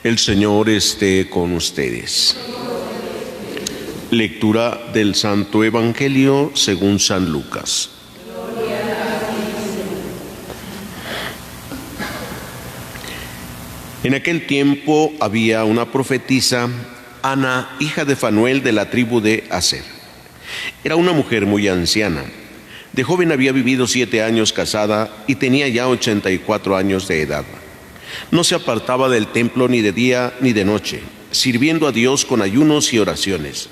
El Señor esté con ustedes. Lectura del Santo Evangelio según San Lucas. En aquel tiempo había una profetisa, Ana, hija de Fanuel, de la tribu de Aser. Era una mujer muy anciana. De joven había vivido 7 años casada y tenía ya 84 años de edad. No se apartaba del templo ni de día ni de noche, sirviendo a Dios con ayunos y oraciones.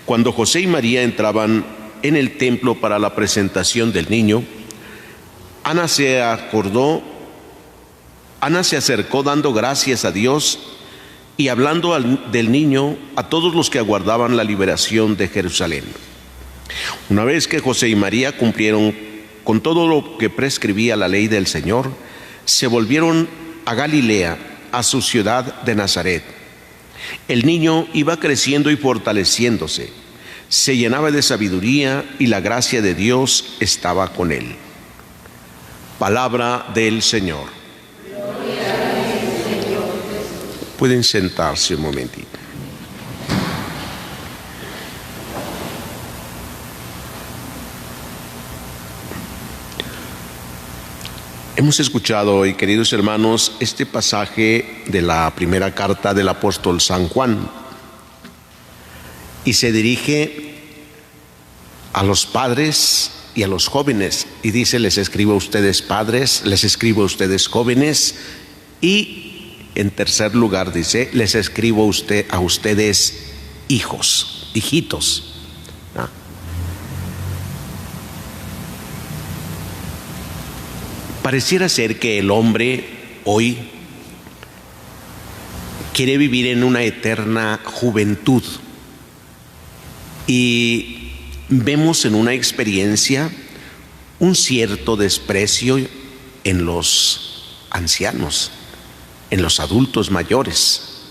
Cuando José y María entraban en el templo para la presentación del niño, Ana se acercó dando gracias a Dios y hablando del niño a todos los que aguardaban la liberación de Jerusalén. Una vez que José y María cumplieron con todo lo que prescribía la ley del Señor, se volvieron a Galilea, a su ciudad de Nazaret. El niño iba creciendo y fortaleciéndose, se llenaba de sabiduría y la gracia de Dios estaba con él. Palabra del Señor. Pueden sentarse un momentito. Hemos escuchado hoy, queridos hermanos, este pasaje de la primera carta del apóstol San Juan, y se dirige a los padres y a los jóvenes, y dice: les escribo a ustedes padres, les escribo a ustedes jóvenes, y en tercer lugar dice: les escribo a ustedes hijos, hijitos. Pareciera ser que el hombre hoy quiere vivir en una eterna juventud, y vemos en una experiencia un cierto desprecio en los ancianos, en los adultos mayores,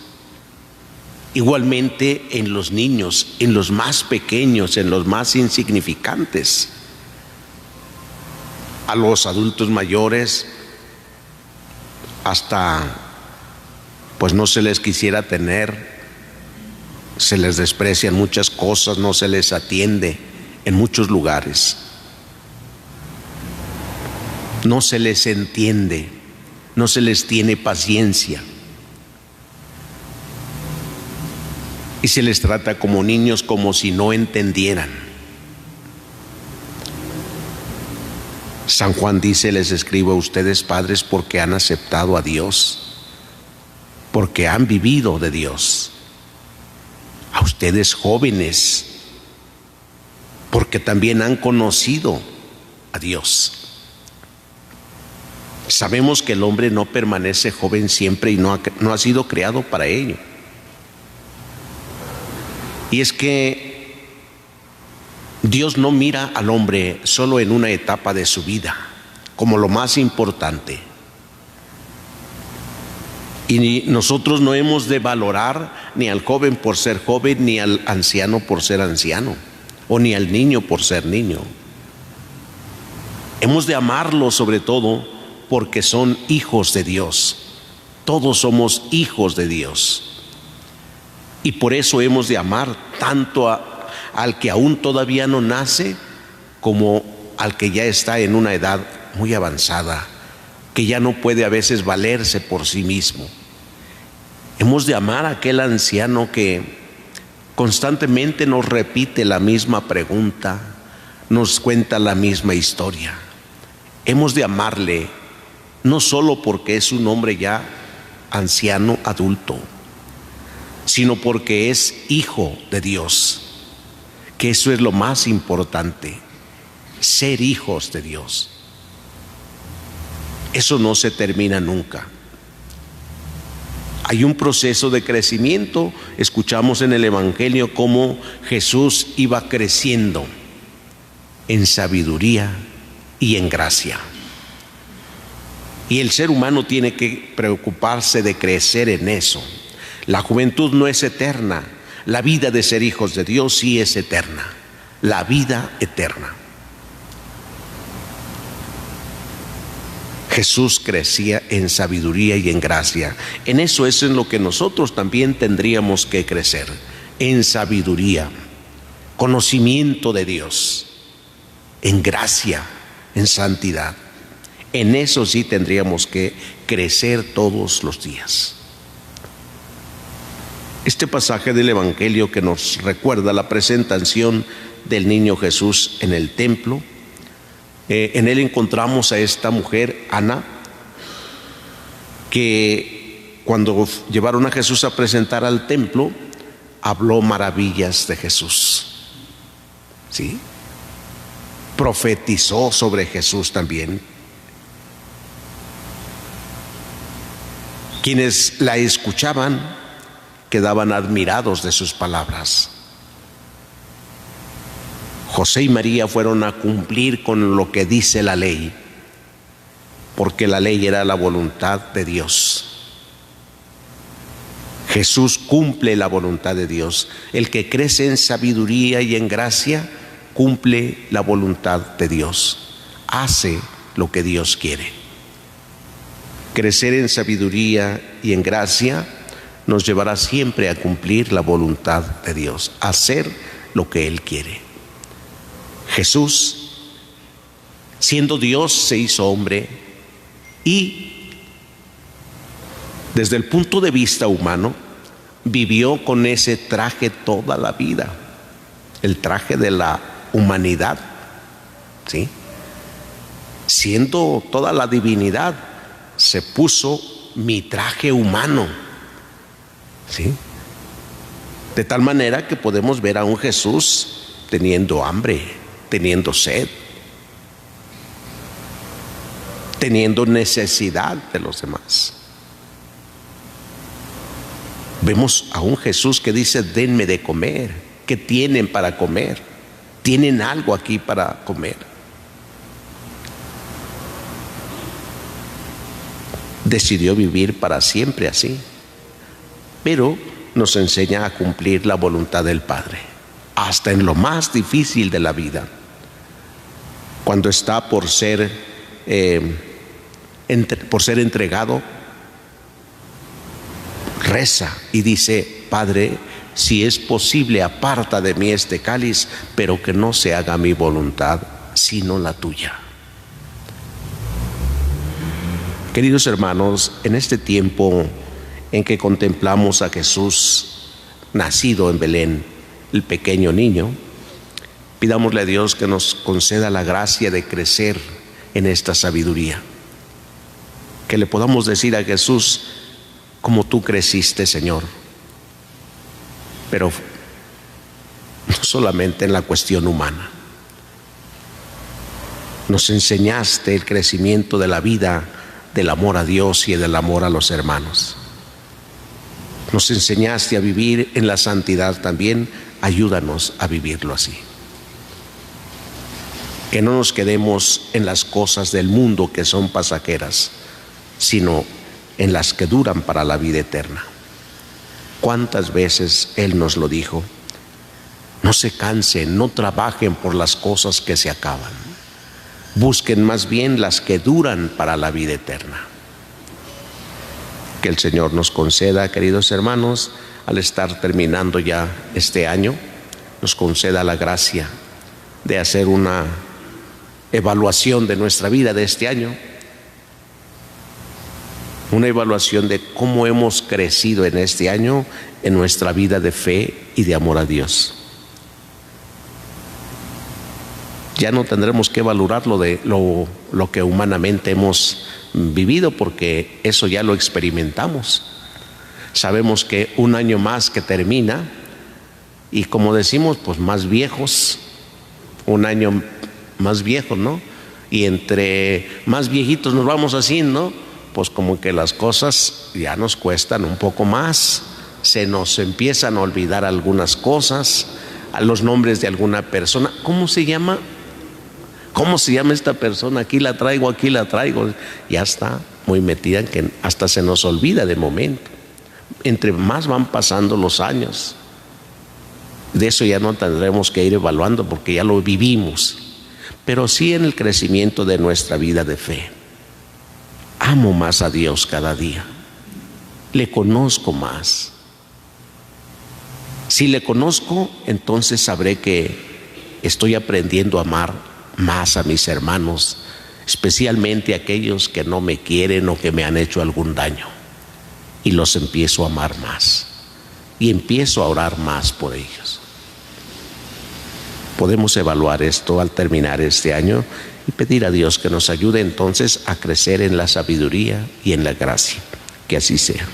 igualmente en los niños, en los más pequeños, en los más insignificantes. A los adultos mayores hasta pues no se les quisiera tener, se les desprecian muchas cosas, no se les atiende en muchos lugares, no se les entiende, no se les tiene paciencia, y se les trata como niños, como si no entendieran. San Juan dice: les escribo a ustedes padres porque han aceptado a Dios, porque han vivido de Dios. A ustedes jóvenes, porque también han conocido a Dios. Sabemos que el hombre no permanece joven siempre y no ha sido creado para ello. Y es que Dios no mira al hombre solo en una etapa de su vida como lo más importante. Y nosotros no hemos de valorar ni al joven por ser joven, ni al anciano por ser anciano, o ni al niño por ser niño. Hemos de amarlos sobre todo porque son hijos de Dios. Todos somos hijos de Dios. Y por eso hemos de amar tanto al que aún todavía no nace, como al que ya está en una edad muy avanzada, que ya no puede a veces valerse por sí mismo. Hemos de amar a aquel anciano que constantemente nos repite la misma pregunta, nos cuenta la misma historia. Hemos de amarle no solo porque es un hombre ya anciano, adulto, sino porque es hijo de Dios, que eso es lo más importante, ser hijos de Dios. Eso no se termina nunca. Hay un proceso de crecimiento. Escuchamos en el Evangelio cómo Jesús iba creciendo en sabiduría y en gracia. Y el ser humano tiene que preocuparse de crecer en eso. La juventud no es eterna. La vida de ser hijos de Dios sí es eterna. La vida eterna. Jesús crecía en sabiduría y en gracia. En eso es en lo que nosotros también tendríamos que crecer, en sabiduría, conocimiento de Dios, en gracia, en santidad. En eso sí tendríamos que crecer todos los días. Este pasaje del Evangelio que nos recuerda la presentación del niño Jesús en el templo, en él encontramos a esta mujer, Ana, que cuando llevaron a Jesús a presentar al templo, habló maravillas de Jesús. ¿Sí? Profetizó sobre Jesús también. Quienes la escuchaban quedaban admirados de sus palabras. José y María fueron a cumplir con lo que dice la ley, porque la ley era la voluntad de Dios. Jesús cumple la voluntad de Dios. El que crece en sabiduría y en gracia cumple la voluntad de Dios, hace lo que Dios quiere. Crecer en sabiduría y en gracia nos llevará siempre a cumplir la voluntad de Dios, a hacer lo que Él quiere. Jesús, siendo Dios, se hizo hombre y, desde el punto de vista humano, vivió con ese traje toda la vida, el traje de la humanidad, ¿sí? Siendo toda la divinidad, se puso mi traje humano, ¿sí? De tal manera que podemos ver a un Jesús teniendo hambre, teniendo sed, teniendo necesidad de los demás. Vemos a un Jesús que dice: denme de comer. ¿Qué tienen para comer? ¿Tienen algo aquí para comer? Decidió vivir para siempre así, pero nos enseña a cumplir la voluntad del Padre, hasta en lo más difícil de la vida. Cuando está por ser entregado, reza y dice: Padre, si es posible, aparta de mí este cáliz, pero que no se haga mi voluntad, sino la tuya. Queridos hermanos, en este tiempo en que contemplamos a Jesús nacido en Belén, el pequeño niño, pidámosle a Dios que nos conceda la gracia de crecer en esta sabiduría, que le podamos decir a Jesús: como tú creciste, Señor, pero no solamente en la cuestión humana. Nos enseñaste el crecimiento de la vida, del amor a Dios y del amor a los hermanos. Nos enseñaste a vivir en la santidad también. Ayúdanos a vivirlo así. Que no nos quedemos en las cosas del mundo que son pasajeras, sino en las que duran para la vida eterna. ¿Cuántas veces Él nos lo dijo? No se cansen, no trabajen por las cosas que se acaban. Busquen más bien las que duran para la vida eterna. Que el Señor nos conceda, queridos hermanos, al estar terminando ya este año, nos conceda la gracia de hacer una evaluación de nuestra vida de este año, una evaluación de cómo hemos crecido en este año en nuestra vida de fe y de amor a Dios. Ya no tendremos que valorar lo que humanamente hemos vivido, porque eso ya lo experimentamos. Sabemos que un año más que termina, y como decimos, pues más viejos, un año más viejos, ¿no? Y entre más viejitos nos vamos haciendo, pues como que las cosas ya nos cuestan un poco más, se nos empiezan a olvidar algunas cosas, a los nombres de alguna persona. ¿Cómo se llama? ¿Cómo se llama esta persona? Aquí la traigo. Ya está muy metida en que hasta se nos olvida de momento. Entre más van pasando los años, de eso ya no tendremos que ir evaluando porque ya lo vivimos, pero sí en el crecimiento de nuestra vida de fe. amo más a Dios cada día. Le conozco más. Si le conozco, entonces sabré que estoy aprendiendo a amar más a mis hermanos, especialmente aquellos que no me quieren o que me han hecho algún daño. Y los empiezo a amar más. Y empiezo a orar más por ellos. Podemos evaluar esto al terminar este año y pedir a Dios que nos ayude entonces a crecer en la sabiduría y en la gracia. Que así sea.